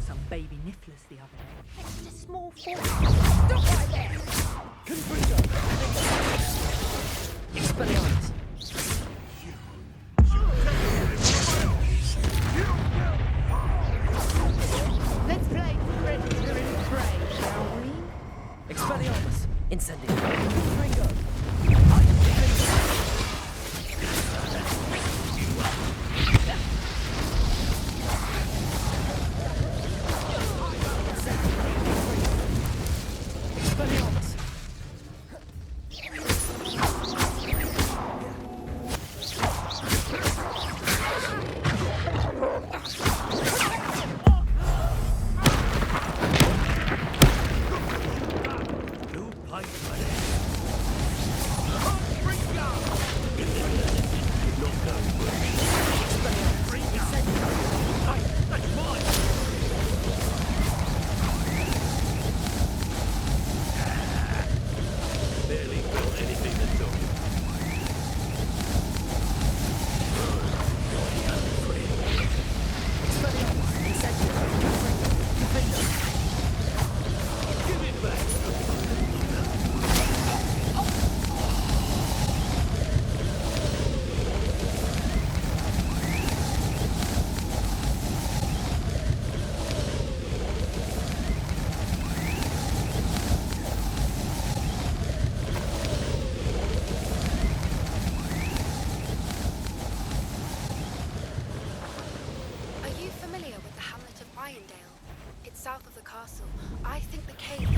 some baby nifflers the other day. It's just small force. Stop right there! Confringo! Expelliarmus! Let's play predator and prey, shall we? Expelliarmus! Incendio! Confringo! Expelliarmus! It's south of the castle. I think the cave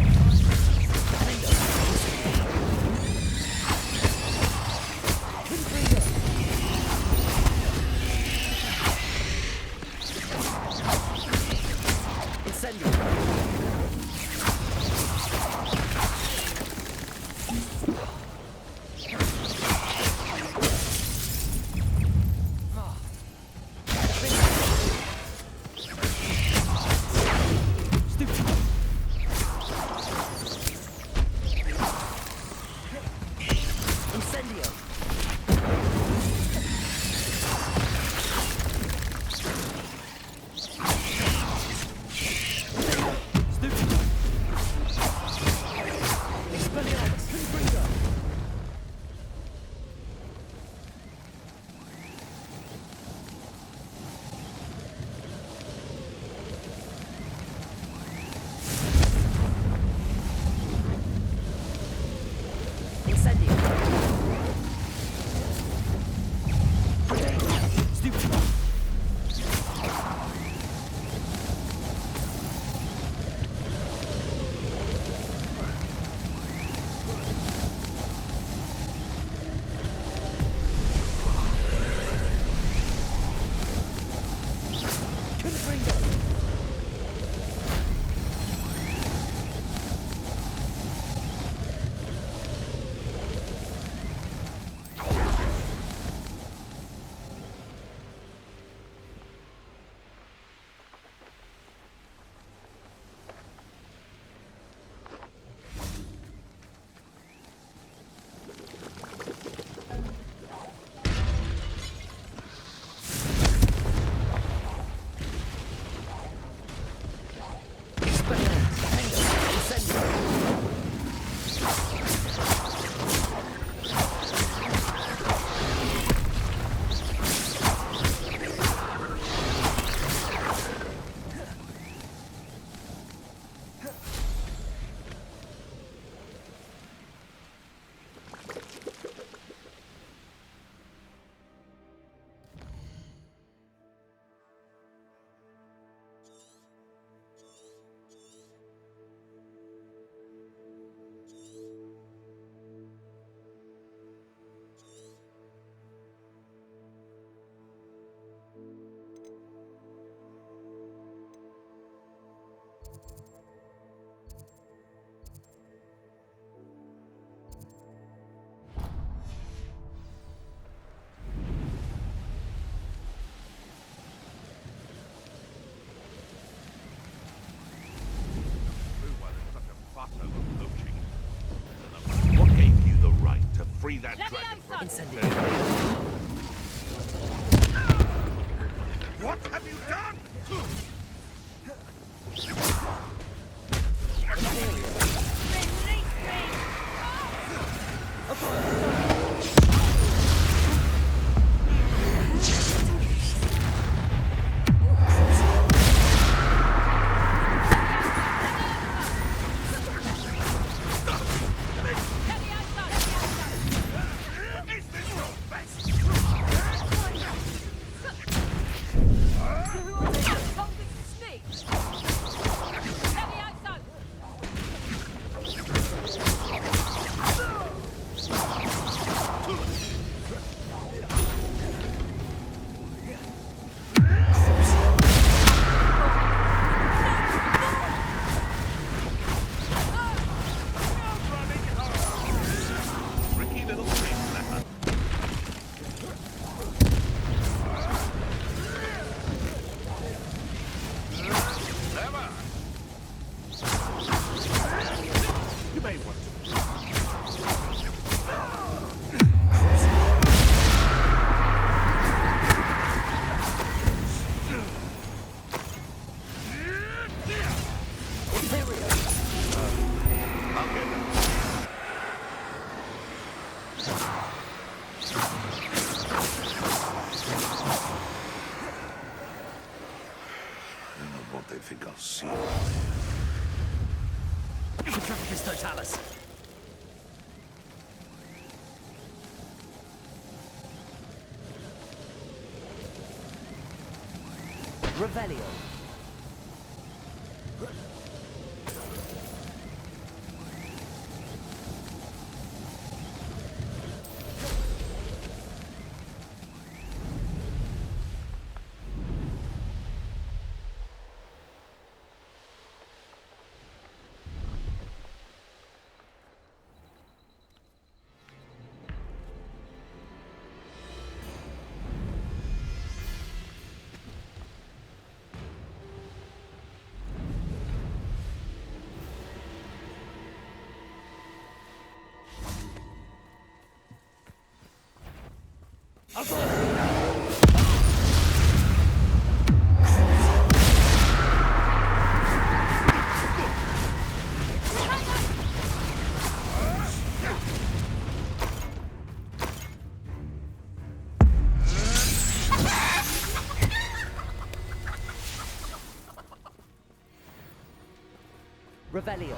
Free that dragon from Incendio! What have you done? They think I'll see. Intrepidus totalis. Revelio. Revelio.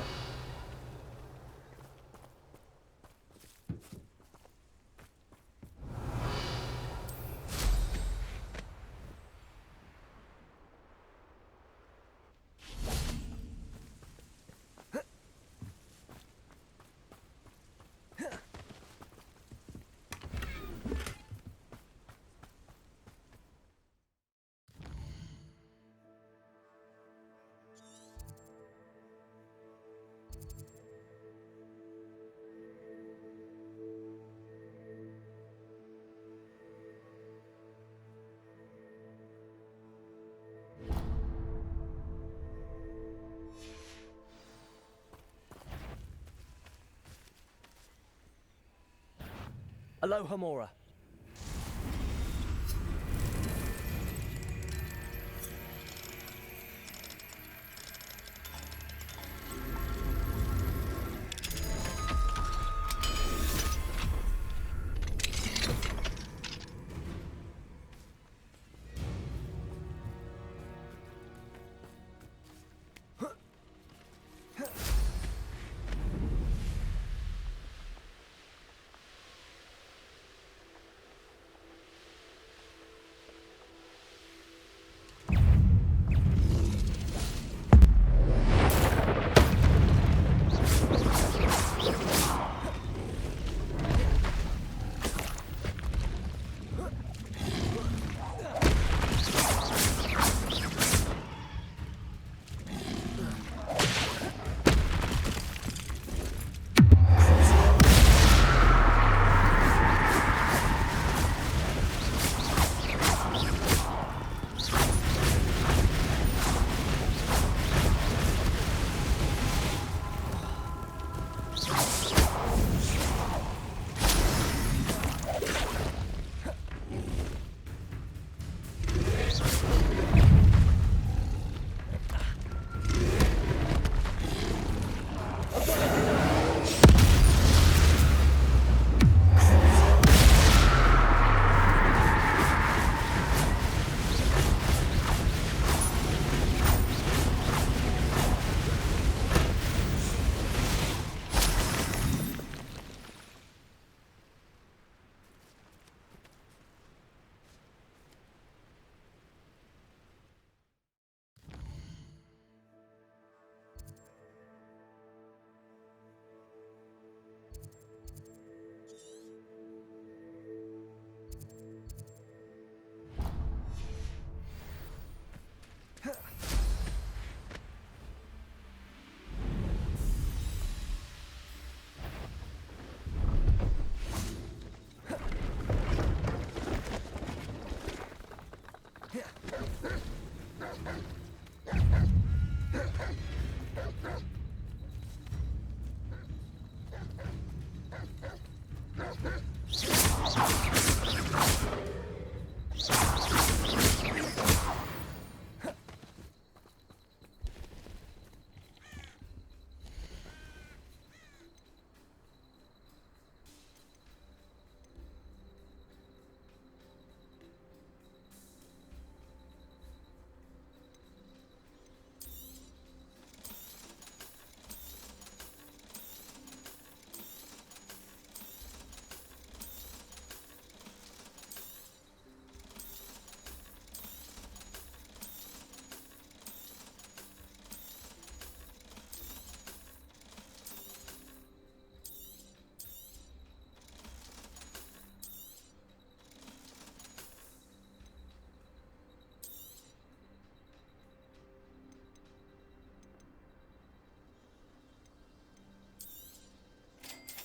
Aloha Mora.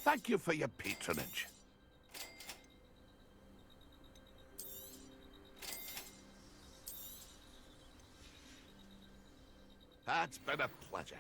Thank you for your patronage. It's been a pleasure.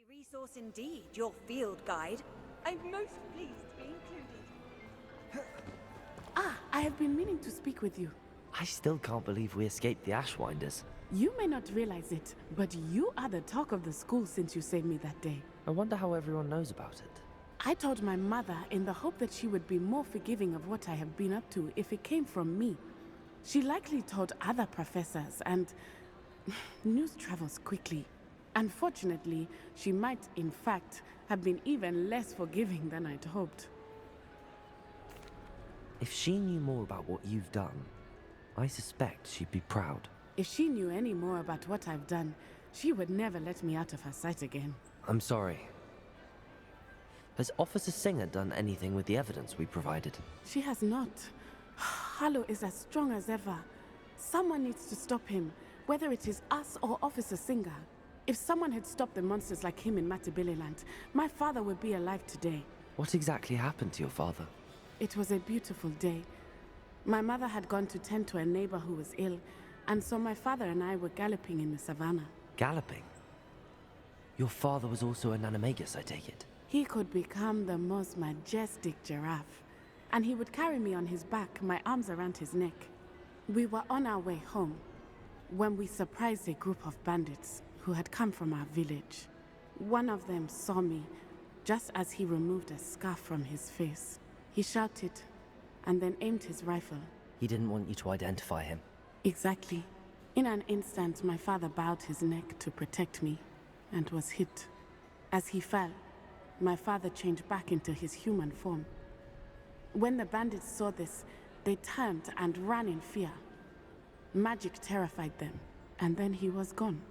Resource indeed, your field guide. I'm most pleased to be included. I have been meaning to speak with you. I still can't believe we escaped the Ashwinders. You may not realize it, but you are the talk of the school since you saved me that day. I wonder how everyone knows about it. I told my mother in the hope that she would be more forgiving of what I have been up to if it came from me. She likely told other professors, and news travels quickly. Unfortunately, she might, in fact, have been even less forgiving than I'd hoped. If she knew more about what you've done, I suspect she'd be proud. If she knew any more about what I've done, she would never let me out of her sight again. I'm sorry. Has Officer Singer done anything with the evidence we provided? She has not. Harlow is as strong as ever. Someone needs to stop him, whether it is us or Officer Singer. If someone had stopped the monsters like him in Matabeleland, my father would be alive today. What exactly happened to your father? It was a beautiful day. My mother had gone to tend to a neighbor who was ill, and so my father and I were galloping in the savannah. Galloping? Your father was also an animagus, I take it? He could become the most majestic giraffe, and he would carry me on his back, my arms around his neck. We were on our way home when we surprised a group of bandits. who had come from our village. One of them saw me just as he removed a scarf from his face. He shouted and then aimed his rifle. He didn't want you to identify him. Exactly. In an instant, my father bowed his neck to protect me and was hit. As he fell, my father changed back into his human form. When the bandits saw this, they turned and ran in fear. Magic terrified them, and then he was gone.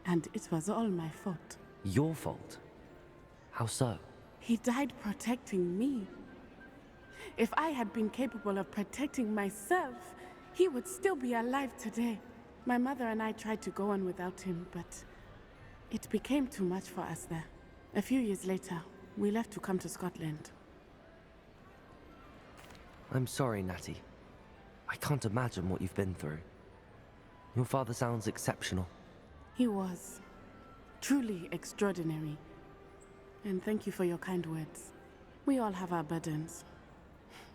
And it was all my fault. Your fault? How so? He died protecting me. If I had been capable of protecting myself, he would still be alive today. My mother and I tried to go on without him, but it became too much for us there. A few years later, we left to come to Scotland. I'm sorry, Natty. I can't imagine what you've been through. Your father sounds exceptional. He was truly extraordinary. And thank you for your kind words. We all have our burdens.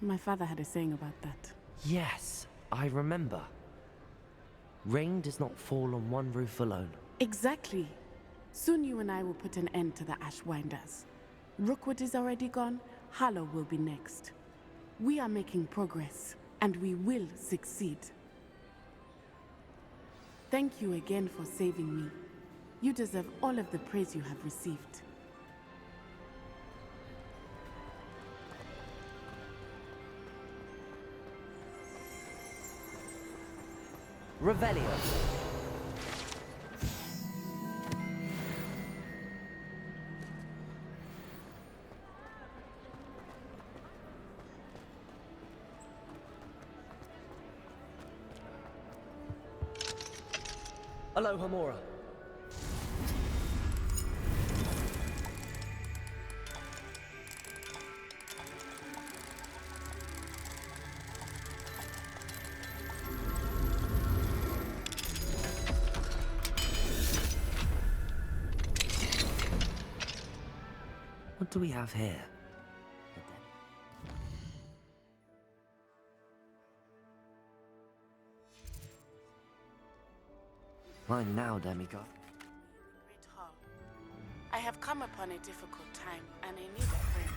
My father had a saying about that. Yes, I remember. Rain does not fall on one roof alone. Exactly. Soon you and I will put an end to the Ashwinders. Rookwood is already gone. Harlow will be next. We are making progress, and we will succeed. Thank you again for saving me. You deserve all of the praise you have received. Revelio. Aloha Mora. What do we have here? Mine now, demigod. Great Hall. I have come upon a difficult time, and I need a friend.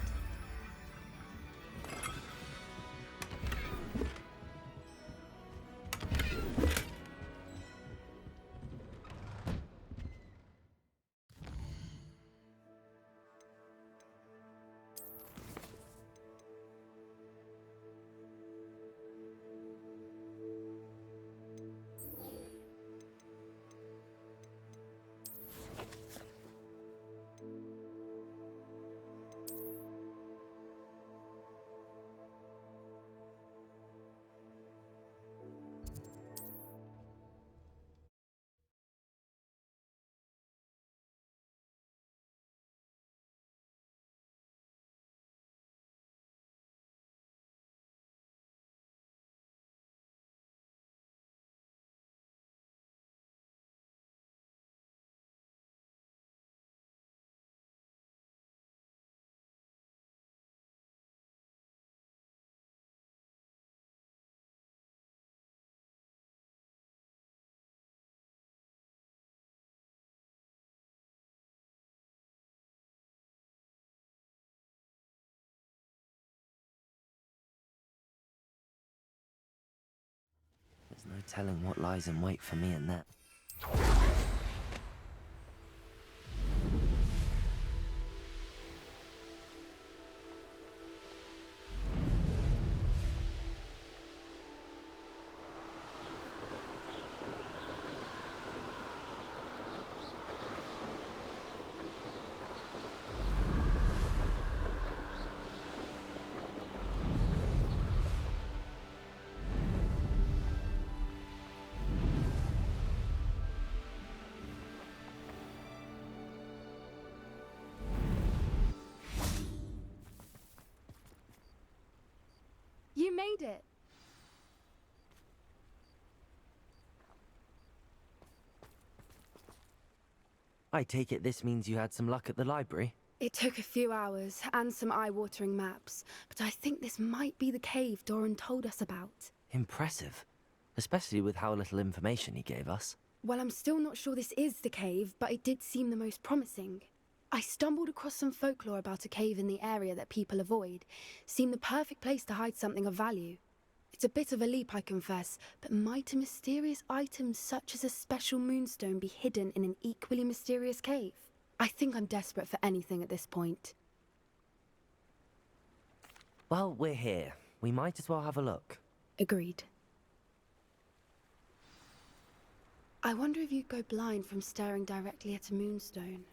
There's no telling what lies in wait for me in that. You made it. I take it this means you had some luck at the library? It took a few hours and some eye-watering maps, but I think this might be the cave Doran told us about. Impressive. Especially with how little information he gave us. Well, I'm still not sure this is the cave, but it did seem the most promising. I stumbled across some folklore about a cave in the area that people avoid. Seemed the perfect place to hide something of value. It's a bit of a leap, I confess, but might a mysterious item such as a special moonstone be hidden in an equally mysterious cave? I think I'm desperate for anything at this point. Well, we're here. We might as well have a look. Agreed. I wonder if you'd go blind from staring directly at a moonstone.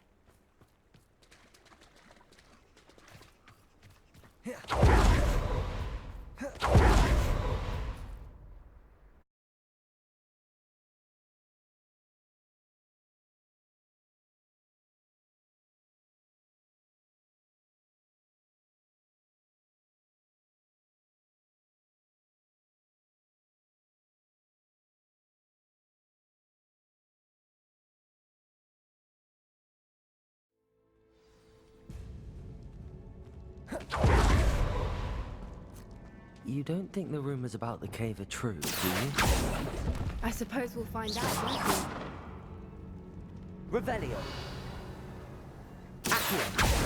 You don't think the rumors about the cave are true, do you? I suppose we'll find out, won't we? Revelio! Accio!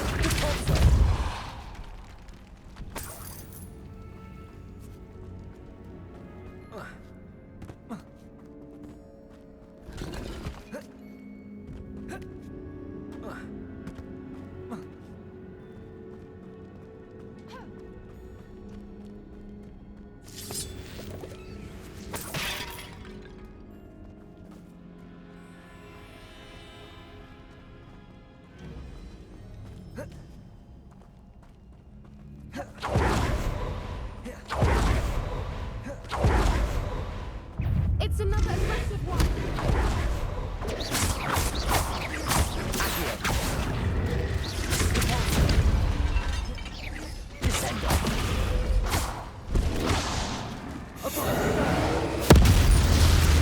It's another aggressive one!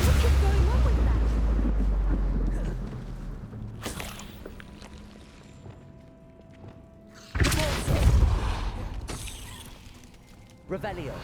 What is going on with that? Revelio!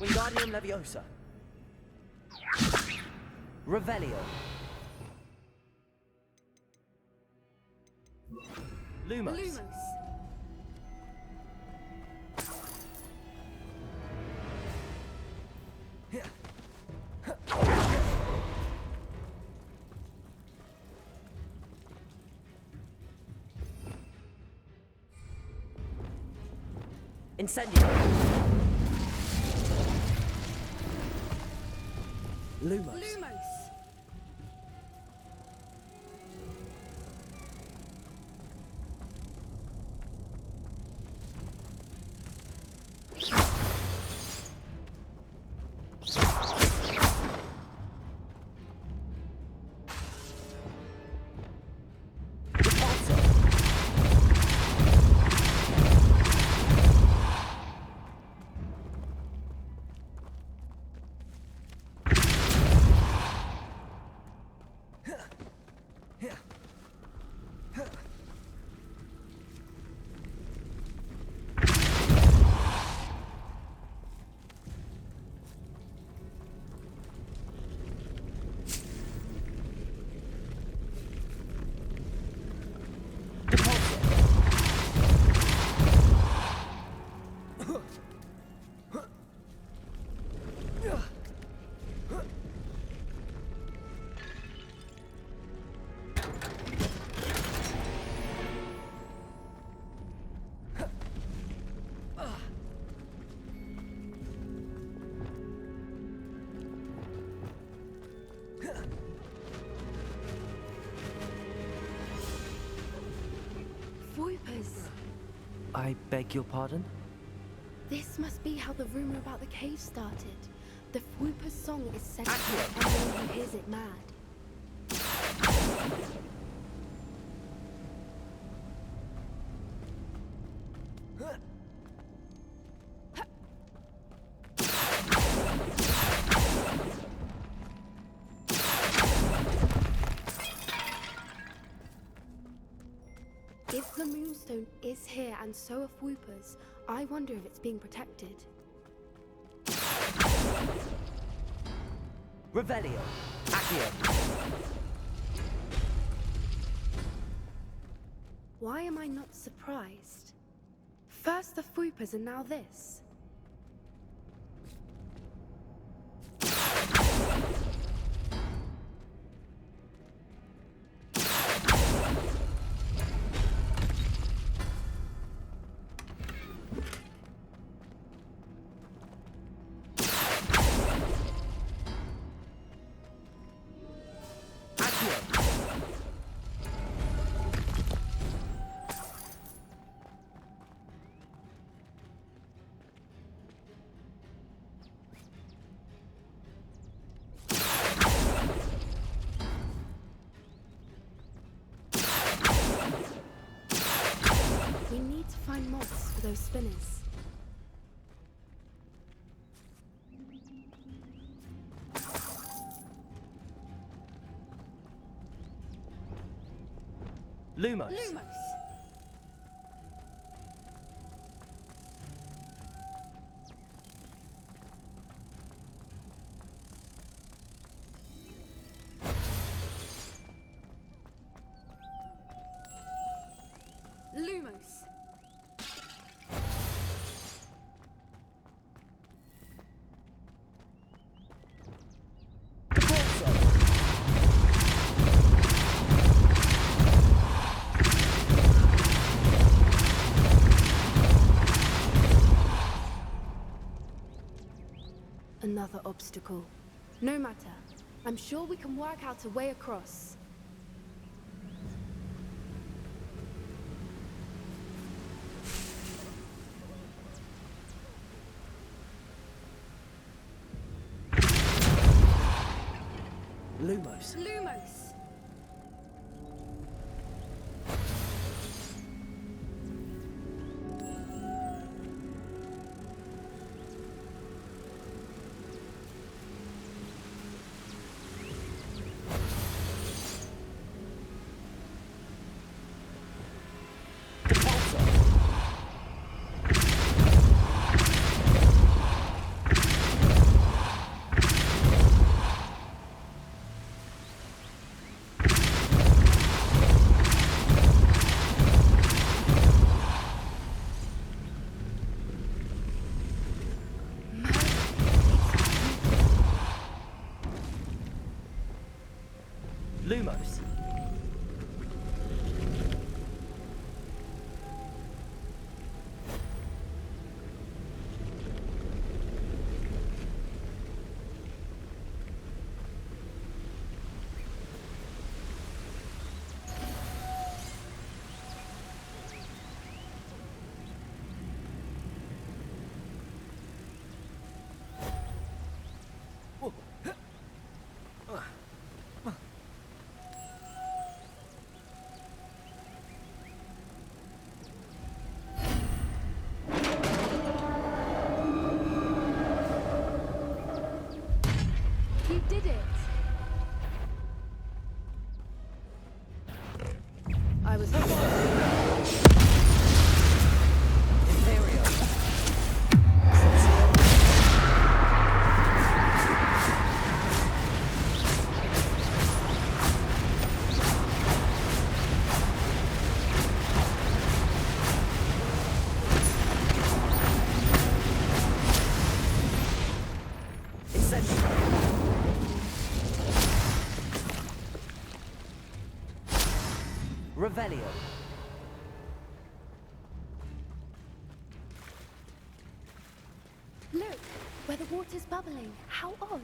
Wingardium Leviosa. Revelio. Lumos. Lumos. Incendio. Lumos. Lumos. I beg your pardon? This must be how the rumor about the cave started. The Fwooper's song is said to make anyone who hears it mad. If the Moonstone is here and so are Whoopers, I wonder if it's being protected. Revelio. Accio. Why am I not surprised? First the Whoopers and now this. We need to find moths for those spinners. Lumos. Lumos! Lumos! Another obstacle. No matter. I'm sure we can work out a way across. Lumos. Lumos! Lumos. You did it! I was Imperial. Revelio. Look, where the water's bubbling. How odd.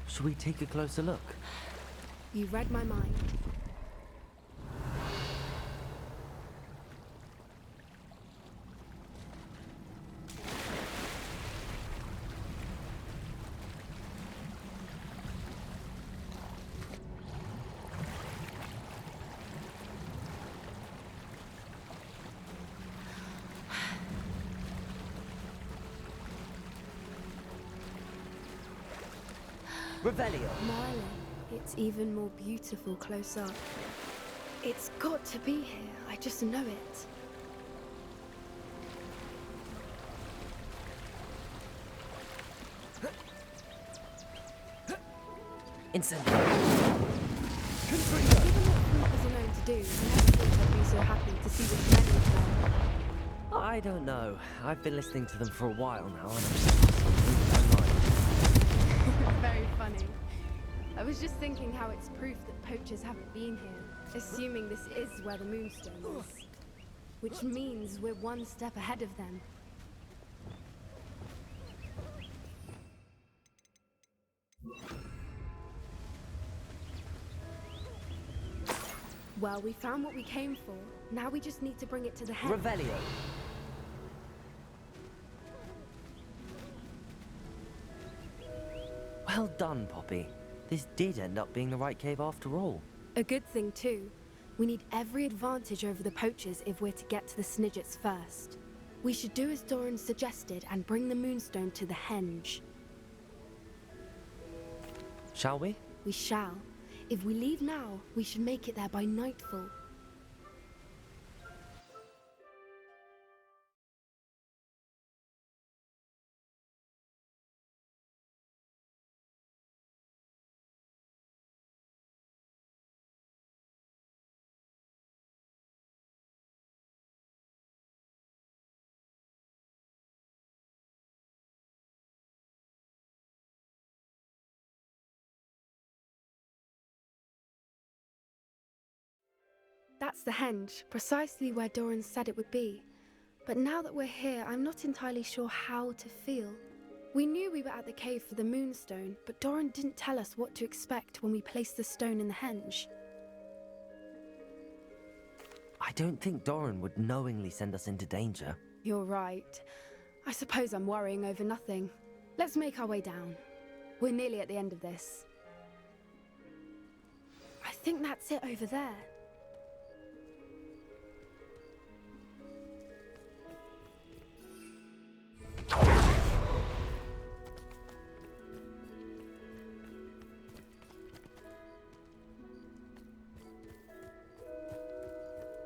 Should we take a closer look? You read my mind. Revelio. Marlin, it's even more beautiful close up. It's got to be here. I just know it. Incendio. Confringo. Given what creepers are known to do, I never thought I'd be so happy to see this men was there. I don't know. I've been listening to them for a while now, and I'm just losing my mind. Very funny. I was just thinking how it's proof that poachers haven't been here, assuming this is where the Moonstone is. Which means we're one step ahead of them. Well, we found what we came for. Now we just need to bring it to the head. Revelio. Well done, Poppy. This did end up being the right cave after all. A good thing, too. We need every advantage over the poachers if we're to get to the Snidgets first. We should do as Doran suggested and bring the Moonstone to the henge. Shall we? We shall. If we leave now, we should make it there by nightfall. That's the henge, precisely where Doran said it would be. But now that we're here, I'm not entirely sure how to feel. We knew we were at the cave for the Moonstone, but Doran didn't tell us what to expect when we placed the stone in the henge. I don't think Doran would knowingly send us into danger. You're right. I suppose I'm worrying over nothing. Let's make our way down. We're nearly at the end of this. I think that's it over there.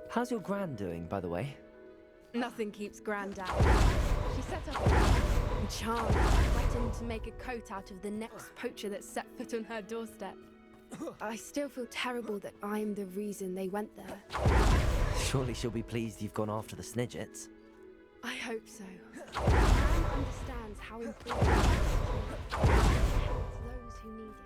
How's your Gran doing, by the way? Nothing keeps Gran down. She set up and charmed, threatened to make a coat out of the next poacher that set foot on her doorstep. I still feel terrible that I'm the reason they went there. Surely she'll be pleased you've gone after the Snidgets. I hope so. Gran understands how important it is to protect those who need it.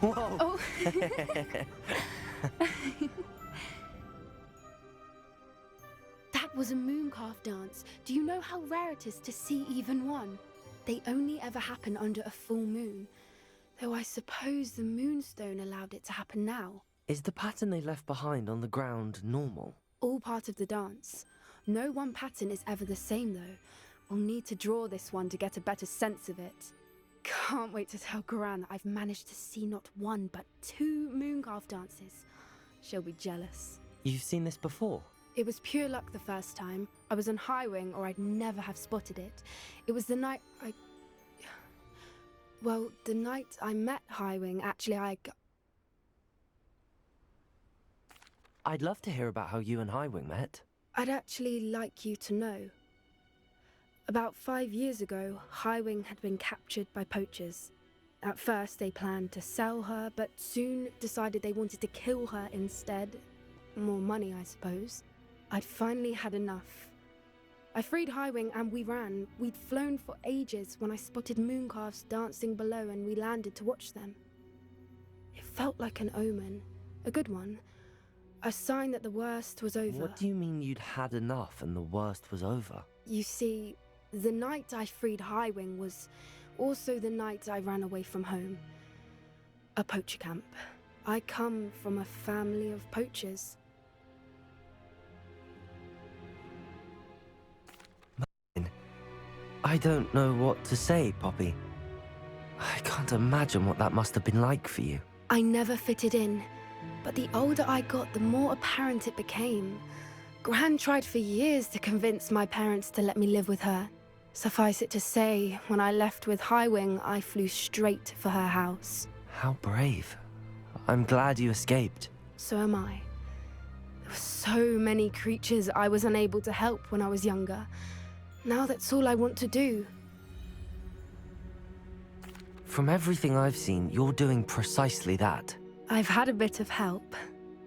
Whoa! Oh. That was a mooncalf dance. Do you know how rare it is to see even one? They only ever happen under a full moon. Though I suppose the Moonstone allowed it to happen now. Is the pattern they left behind on the ground normal? All part of the dance. No one pattern is ever the same though. We'll need to draw this one to get a better sense of it. Can't wait to tell Gran that I've managed to see not one but two mooncalf dances. She'll be jealous. You've seen this before? It was pure luck the first time. I was on Highwing or I'd never have spotted it. It was the night the night I met Highwing, actually I'd love to hear about how you and Highwing met. I'd actually like you to know. About 5 years ago, Highwing had been captured by poachers. At first they planned to sell her, but soon decided they wanted to kill her instead. More money, I suppose. I'd finally had enough. I freed Highwing and we ran. We'd flown for ages when I spotted mooncalves dancing below and we landed to watch them. It felt like an omen. A good one. A sign that the worst was over. What do you mean you'd had enough and the worst was over? You see, the night I freed Highwing was Also the night I ran away from home. A poacher camp. I come from a family of poachers. I don't know what to say, Poppy. I can't imagine what that must have been like for you. I never fitted in, but the older I got, the more apparent it became. Gran tried for years to convince my parents to let me live with her. Suffice it to say, when I left with Highwing, I flew straight for her house. How brave. I'm glad you escaped. So am I. There were so many creatures I was unable to help when I was younger. Now that's all I want to do. From everything I've seen, you're doing precisely that. I've had a bit of help.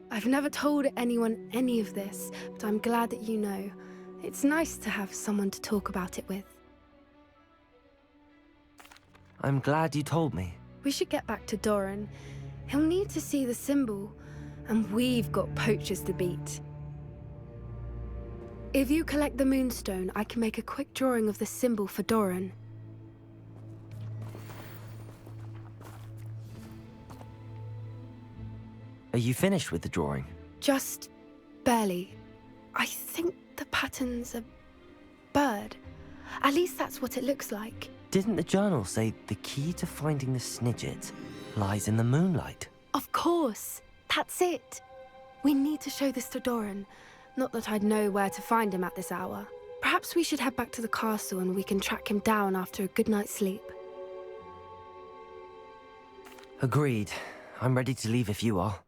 I've never told anyone any of this, but I'm glad that you know. It's nice to have someone to talk about it with. I'm glad you told me. We should get back to Doran. He'll need to see the symbol, and we've got poachers to beat. If you collect the moonstone, I can make a quick drawing of the symbol for Doran. Are you finished with the drawing? Just barely. I think the pattern's a bird. At least that's what it looks like. Didn't the journal say the key to finding the Snidget lies in the moonlight? Of course. That's it. We need to show this to Doran. Not that I'd know where to find him at this hour. Perhaps we should head back to the castle and we can track him down after a good night's sleep. Agreed. I'm ready to leave if you are.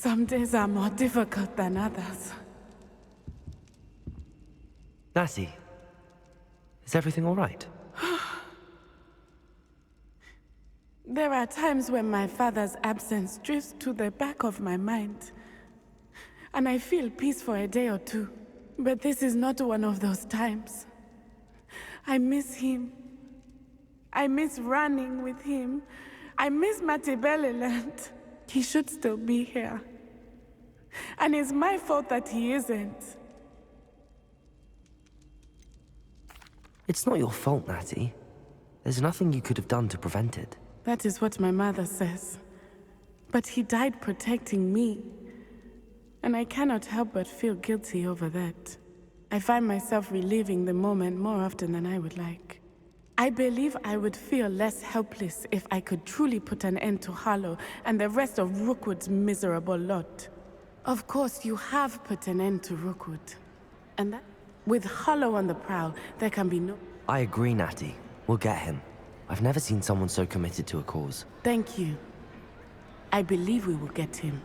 Some days are more difficult than others. Natty, is everything all right? There are times when my father's absence drifts to the back of my mind, and I feel peace for a day or two. But this is not one of those times. I miss him. I miss running with him. I miss Matibeleland. He should still be here. And it's my fault that he isn't. It's not your fault, Natty. There's nothing you could have done to prevent it. That is what my mother says. But he died protecting me. And I cannot help but feel guilty over that. I find myself reliving the moment more often than I would like. I believe I would feel less helpless if I could truly put an end to Harlow and the rest of Rookwood's miserable lot. Of course, you have put an end to Rookwood. And that, with Harlow on the prowl, there can be no... I agree, Natty. We'll get him. I've never seen someone so committed to a cause. Thank you. I believe we will get him.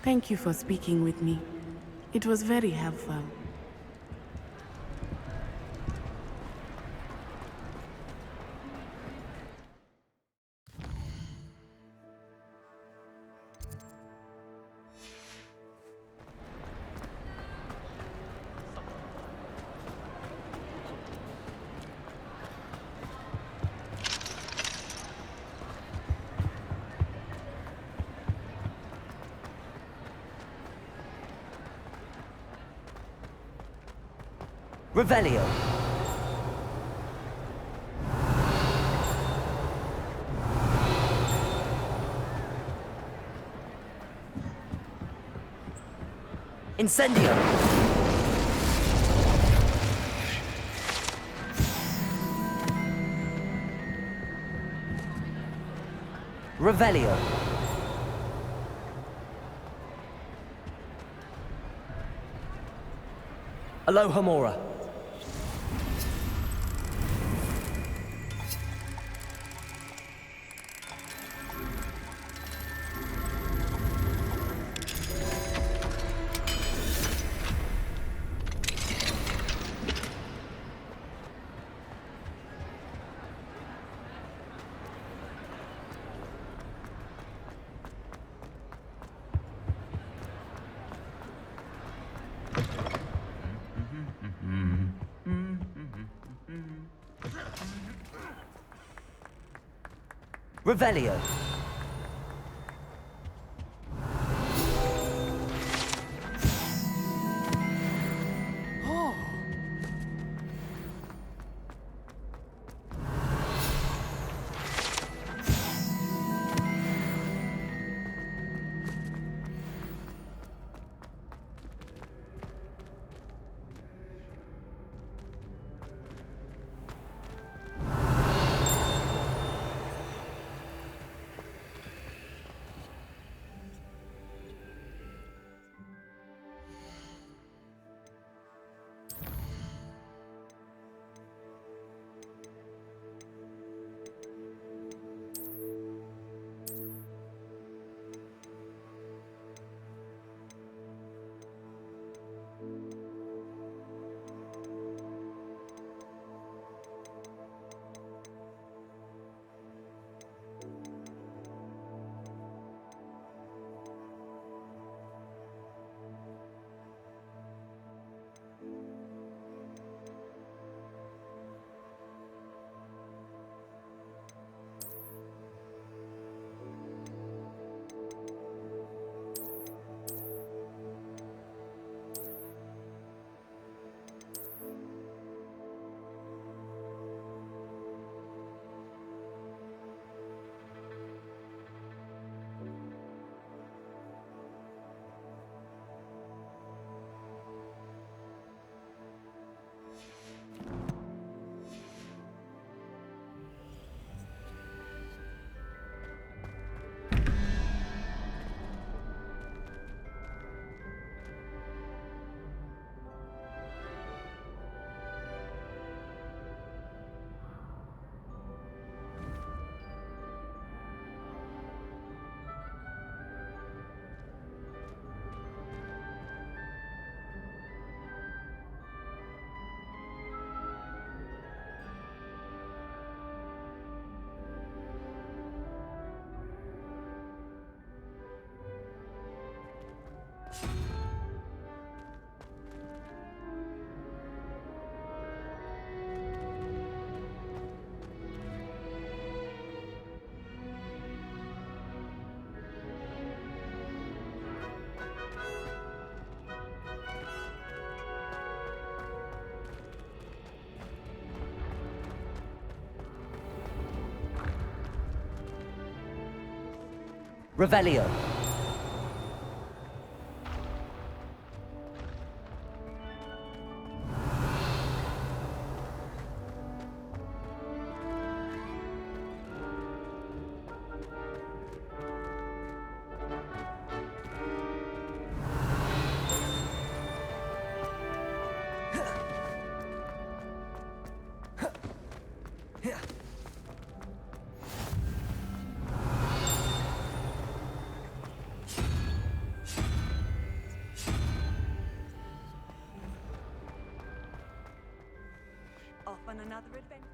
Thank you for speaking with me. It was very helpful. Revelio! Incendio! Revelio! Alohomora! Revelio! Revelio. Off on another adventure.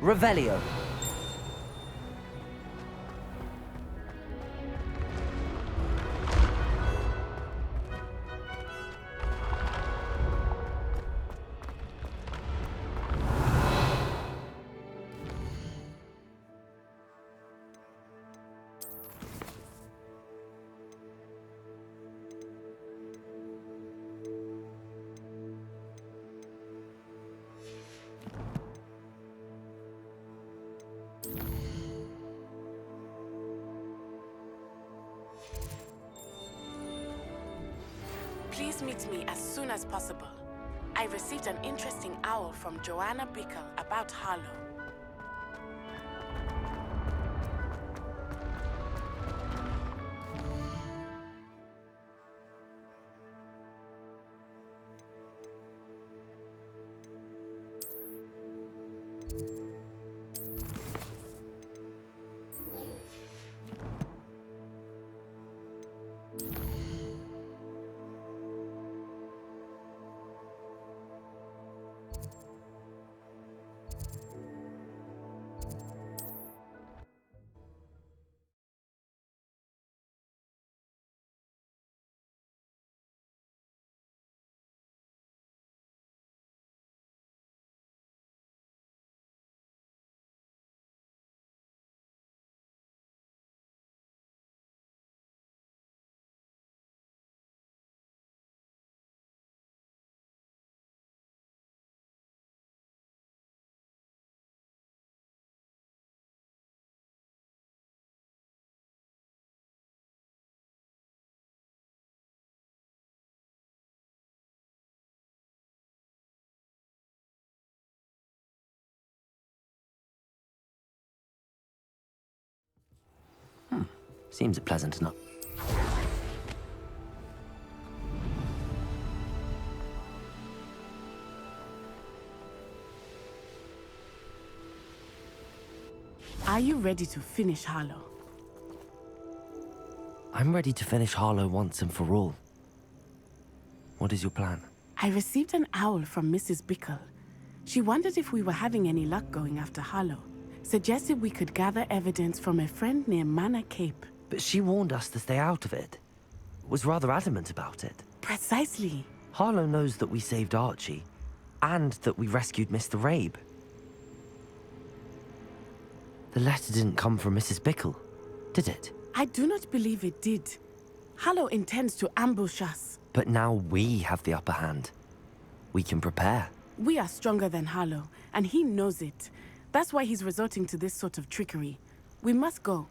Revelio. Please meet me as soon as possible. I received an interesting owl from Joanna Bickle about Harlow. Seems pleasant enough. Are you ready to finish Harlow? I'm ready to finish Harlow once and for all. What is your plan? I received an owl from Mrs. Bickle. She wondered if we were having any luck going after Harlow. Suggested we could gather evidence from a friend near Manor Cape. But she warned us to stay out of it. Was rather adamant about it. Precisely. Harlow knows that we saved Archie, and that we rescued Mr. Rabe. The letter didn't come from Mrs. Bickle, did it? I do not believe it did. Harlow intends to ambush us. But now we have the upper hand. We can prepare. We are stronger than Harlow, and he knows it. That's why he's resorting to this sort of trickery. We must go.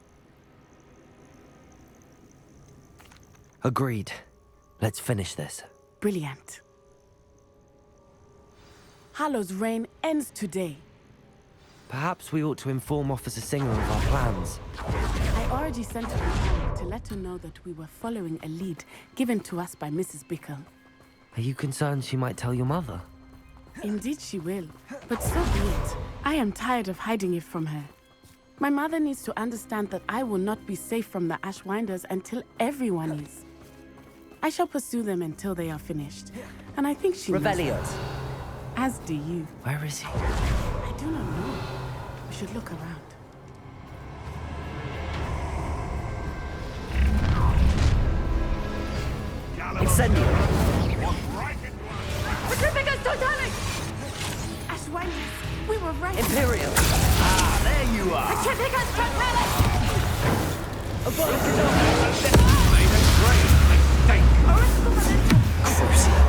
Agreed. Let's finish this. Brilliant. Harlow's reign ends today. Perhaps we ought to inform Officer Singer of our plans. I already sent her a call to let her know that we were following a lead given to us by Mrs. Bickle. Are you concerned she might tell your mother? Indeed she will, but so be it. I am tired of hiding it from her. My mother needs to understand that I will not be safe from the Ashwinders until everyone is. I shall pursue them until they are finished, and I think she knows Revelio. that. As do you. Where is he? I do not know. We should look around. Incendio! Petrificus totalis! Ashwinders, we were right. Imperial! Ah, there you are. Petrificus totalis! Made a great mistake. Crucial!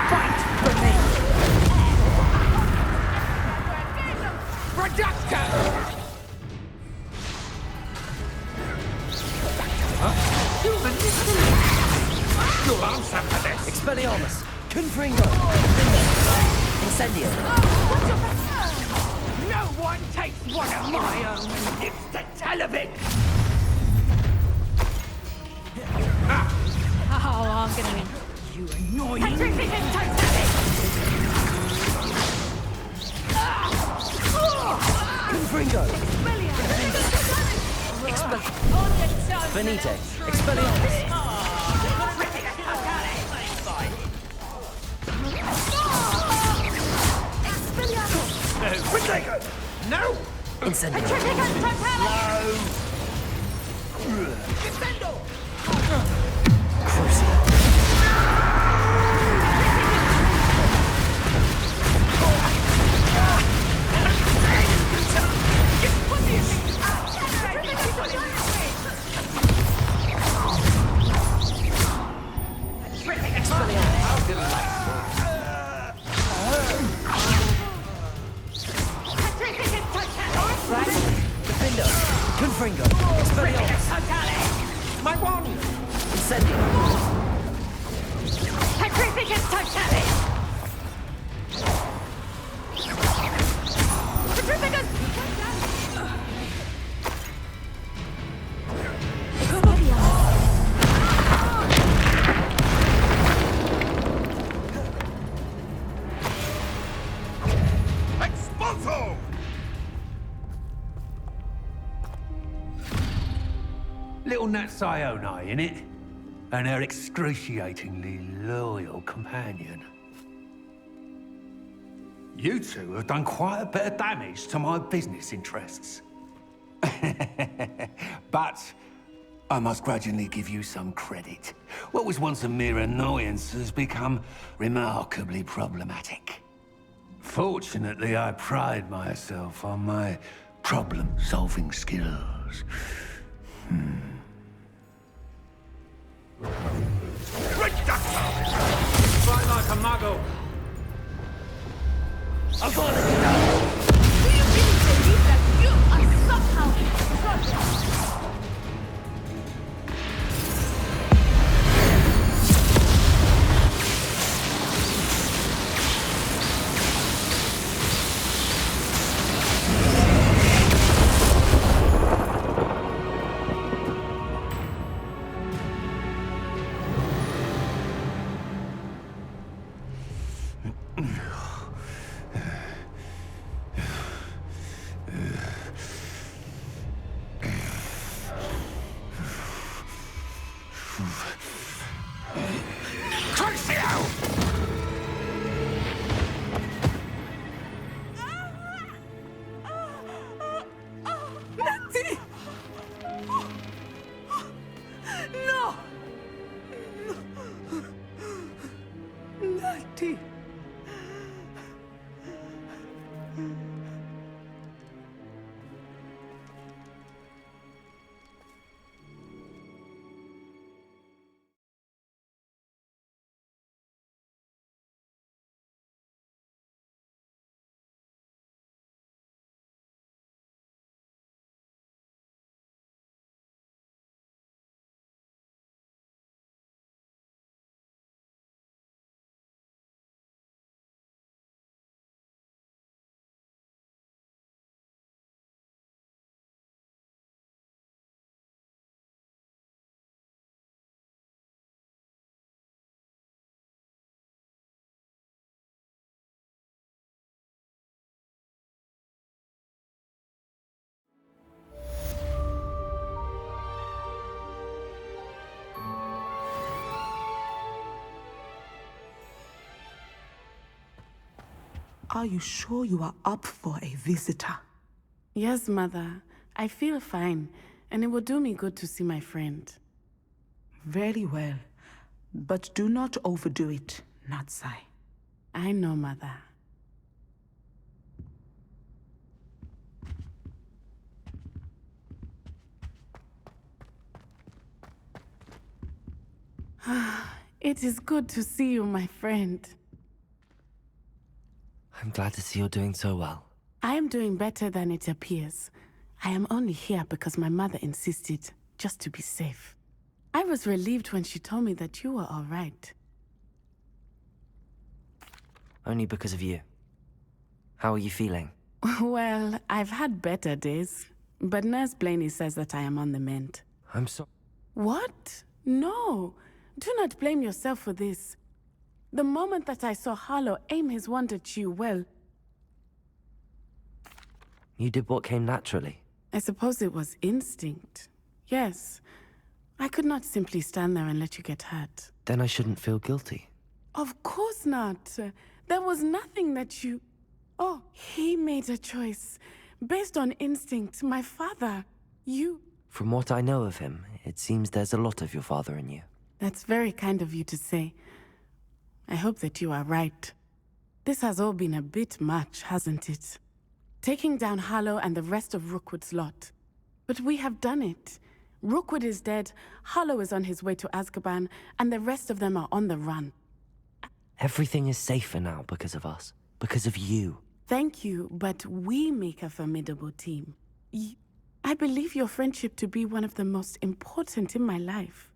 Fight for me. Reductor. You'll answer for this. Expelliarmus! Confringo! Incendio! No one takes one of my own and lives to tell of it. Oh, I'm gonna win. You annoying. Petrificus totalis! Confringo! Venite! Expelliarmus! No. Incendio! Petrificus totalis! Crucial! Petrificus totalis! Defendo! Confringo! Expelliarmus! My wand. Incendio! Petrificus totalis! Petrificus! Expulso! Little Nat Sione, innit? And her excruciatingly loyal companion. You two have done quite a bit of damage to my business interests. But I must grudgingly give you some credit. What was once a mere annoyance has become remarkably problematic. Fortunately, I pride myself on my problem-solving skills. Fight like a muggle. Do you really believe that you are somehow progress? Are you sure you are up for a visitor? Yes, Mother. I feel fine, and it will do me good to see my friend. Very well. But do not overdo it, Natsai. I know, Mother. It is good to see you, my friend. I'm glad to see you're doing so well. I am doing better than it appears. I am only here because my mother insisted, just to be safe. I was relieved when she told me that you were all right. Only because of you. How are you feeling? Well, I've had better days, but Nurse Blaney says that I am on the mend. I'm sorry. What? No! Do not blame yourself for this. The moment that I saw Harlow aim his wand at you, well... You did what came naturally. I suppose it was instinct. Yes. I could not simply stand there and let you get hurt. Then I shouldn't feel guilty. Of course not. There was nothing that you... Oh, he made a choice. Based on instinct, my father, you... From what I know of him, it seems there's a lot of your father in you. That's very kind of you to say. I hope that you are right. This has all been a bit much, hasn't it? Taking down Harlow and the rest of Rookwood's lot. But we have done it. Rookwood is dead, Harlow is on his way to Azkaban, and the rest of them are on the run. Everything is safer now because of us. Because of you. Thank you, but we make a formidable team. I believe your friendship to be one of the most important in my life.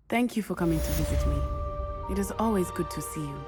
Thank you for coming to visit me. It is always good to see you.